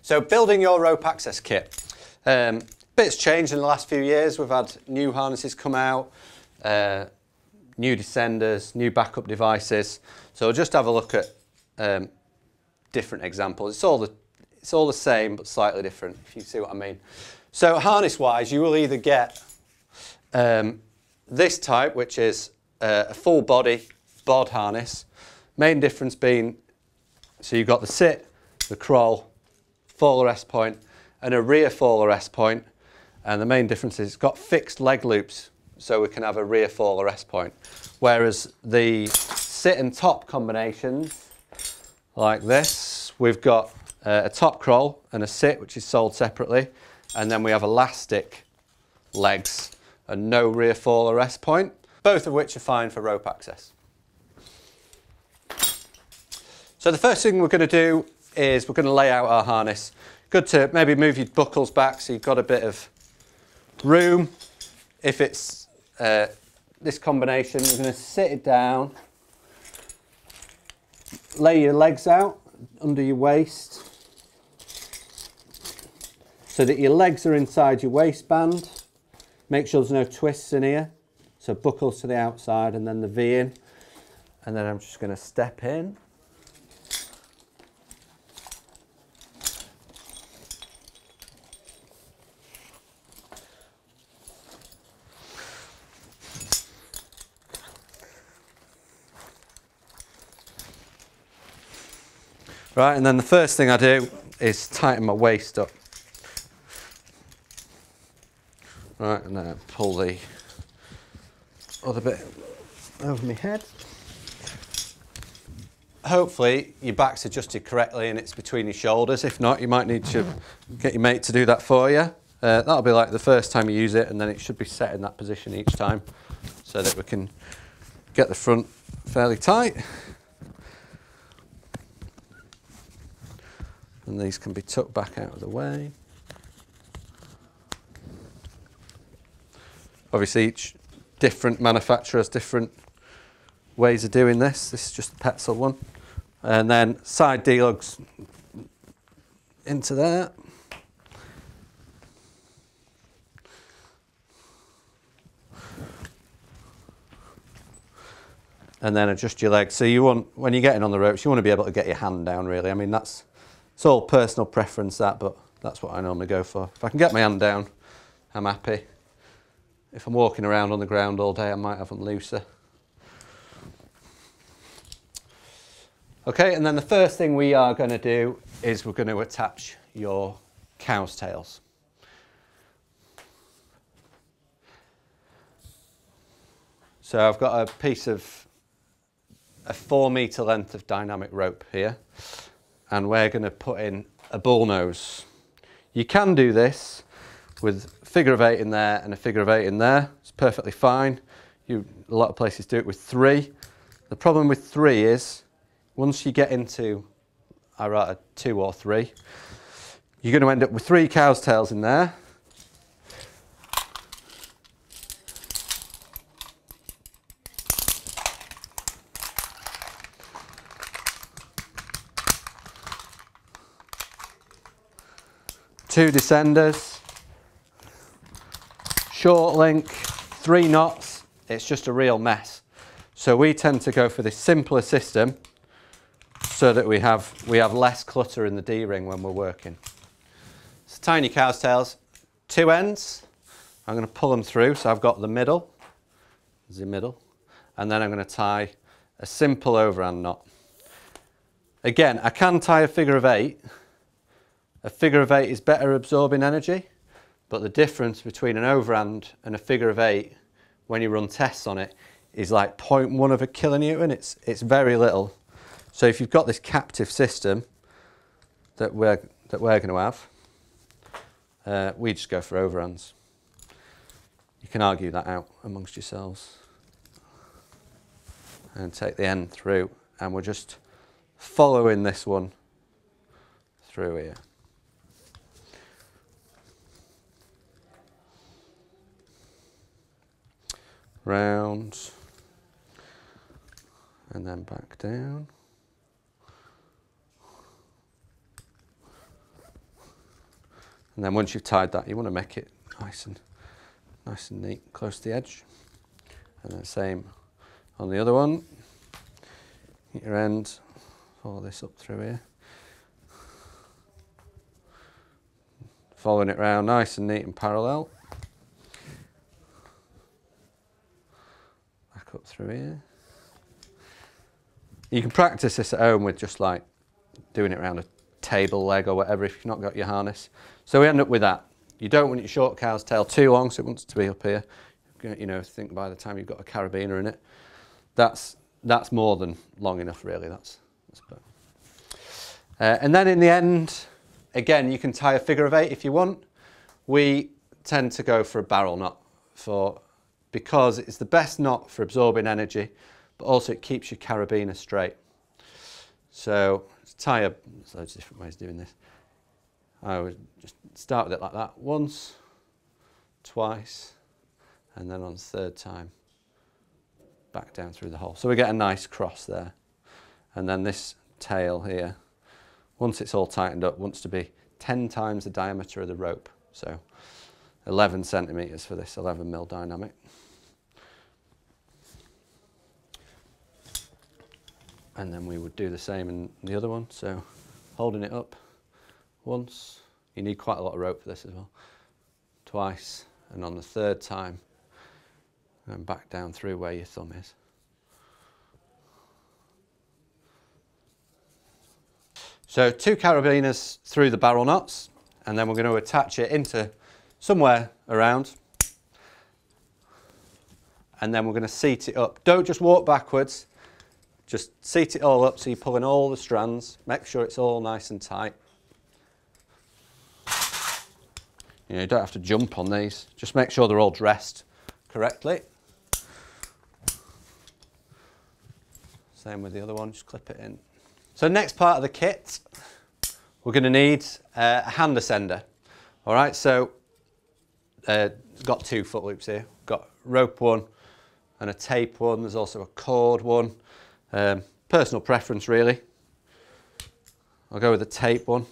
So building your rope access kit. Bits changed in the last few years. We've had new harnesses come out, new descenders, new backup devices. So we'll just have a look at different examples. It's all the same but slightly different, if you see what I mean. So harness wise, you will either get this type, which is a full body bod harness. Main difference being, so you've got the sit, the crawl, fall arrest point and a rear fall arrest point, and the main difference is it's got fixed leg loops so we can have a rear fall arrest point, whereas the sit and top combinations like this, we've got a top crawl and a sit which is sold separately, and then we have elastic legs and no rear fall arrest point, both of which are fine for rope access. So the first thing we're going to do is we're going to lay out our harness. Good to maybe move your buckles back so you've got a bit of room. If it's this combination, you're going to sit it down, lay your legs out under your waist so that your legs are inside your waistband. Make sure there's no twists in here. So buckles to the outside and then the V in. And then I'm just going to step in. Right, and then the first thing I do is tighten my waist up. Right, and then I pull the other bit over my head. Hopefully your back's adjusted correctly and it's between your shoulders. If not, you might need to get your mate to do that for you. That'll be like the first time you use it, and then it should be set in that position each time so that we can get the front fairly tight. And these can be tucked back out of the way. Obviously each different manufacturer has different ways of doing this. This is just the Petzl one. And then side D-lugs into there. And then adjust your legs. So you want, when you're getting on the ropes, you want to be able to get your hand down really. I mean, it's all personal preference that, but that's what I normally go for. If I can get my hand down, I'm happy. If I'm walking around on the ground all day, I might have them looser. Okay, and then the first thing we are going to do is we're going to attach your cow's tails. So I've got a piece of a 4 metre length of dynamic rope here, and we're going to put in a bull nose. You can do this with a figure of 8 in there and a figure of 8 in there. It's perfectly fine. A lot of places do it with 3. The problem with 3 is once you get into either 2 or 3, you're going to end up with 3 cow's tails in there. Two descenders, short link, 3 knots. It's just a real mess. So we tend to go for this simpler system so that we have less clutter in the D-ring when we're working. It's tiny cow's tails, 2 ends. I'm going to pull them through, so I've got the middle, and then I'm going to tie a simple overhand knot. Again, I can tie a figure of 8. A figure of 8 is better absorbing energy, but the difference between an overhand and a figure of 8, when you run tests on it, is like 0.1 of a kilonewton. It's very little. So if you've got this captive system that we're going to have, we just go for overhands. You can argue that out amongst yourselves. And take the end through, and we're just following this one through here. Round, and then back down. And then once you've tied that, you want to make it nice and neat, close to the edge. And then same on the other one. Get your end, follow this up through here. Following it round nice and neat and parallel. Back up through here. You can practice this at home with just like doing it around a table leg or whatever if you've not got your harness. So we end up with that. You don't want your short cow's tail too long, so it wants to be up here. You know, think by the time you've got a carabiner in it, that's more than long enough, really. And then in the end, again, you can tie a figure of 8 if you want. We tend to go for a barrel knot because it's the best knot for absorbing energy, but also it keeps your carabiner straight. So tie a, there's loads of different ways of doing this. I would just start with it like that, once, twice, and then on the third time, back down through the hole. So we get a nice cross there. And then this tail here, once it's all tightened up, wants to be 10 times the diameter of the rope. So 11 centimetres for this 11mm dynamic. And then we would do the same in the other one. So holding it up once, you need quite a lot of rope for this as well, twice, and on the third time, and back down through where your thumb is. So 2 carabiners through the barrel knots, and then we're going to attach it into somewhere around, and then we're going to seat it up. Don't just walk backwards, just seat it all up so you're pulling all the strands, make sure it's all nice and tight. You know, you don't have to jump on these, just make sure they're all dressed correctly. Same with the other one, just clip it in. So next part of the kit, we're going to need a hand ascender. All right, so got 2 foot loops here. Got rope one and a tape one. There's also a cord one. Personal preference really. I'll go with the tape one.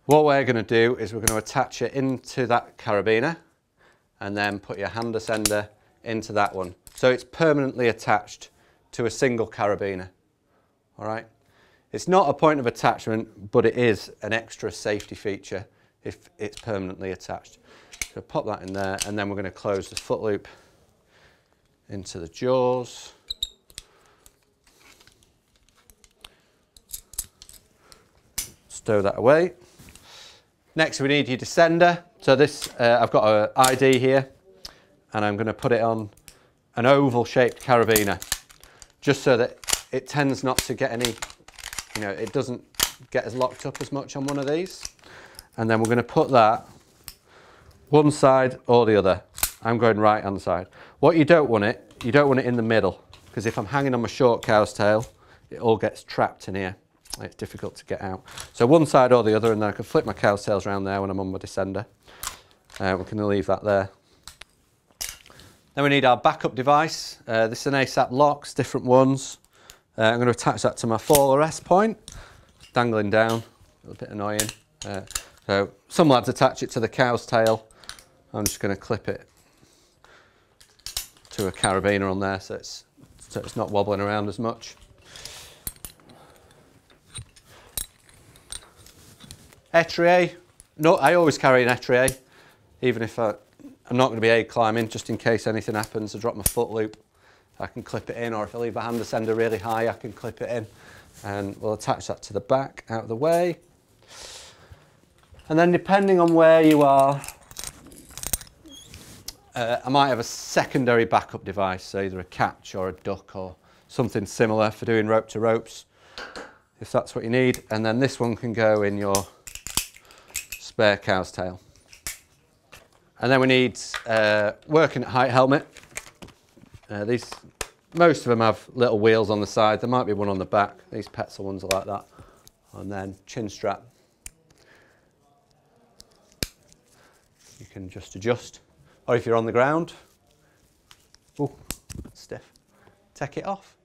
What we're going to do is we're going to attach it into that carabiner and then put your hand ascender into that one. So it's permanently attached to a single carabiner. All right. It's not a point of attachment, but it is an extra safety feature if it's permanently attached. So pop that in there, and then we're going to close the foot loop into the jaws. Stow that away. Next we need your descender. So this, I've got an ID here, and I'm going to put it on an oval shaped carabiner, just so that it tends not to get any, you know, it doesn't get as locked up as much on one of these. And then we're going to put that one side or the other. I'm going right hand side. What you don't want it in the middle, because if I'm hanging on my short cow's tail, it all gets trapped in here. It's difficult to get out. So one side or the other, and then I can flip my cow's tails around there when I'm on my descender. We're going to leave that there. Then we need our backup device. This is an ASAP locks, different ones. I'm going to attach that to my fall arrest point, dangling down, a little bit annoying. So some lads attach it to the cow's tail. I'm just going to clip it to a carabiner on there so it's not wobbling around as much. Etrier. No, I always carry an etrier, even if I'm not going to be egg climbing, just in case anything happens. I drop my foot loop, I can clip it in, or if I leave a hand ascender really high, I can clip it in. And we'll attach that to the back, out of the way. And then depending on where you are, I might have a secondary backup device, so either a catch or a duck or something similar for doing rope to ropes, if that's what you need. And then this one can go in your spare cow's tail. And then we need working at height helmet. Most of them have little wheels on the side. There might be one on the back. These Petzl ones are like that. And then chin strap. You can just adjust. Or if you're on the ground, ooh, stiff, take it off.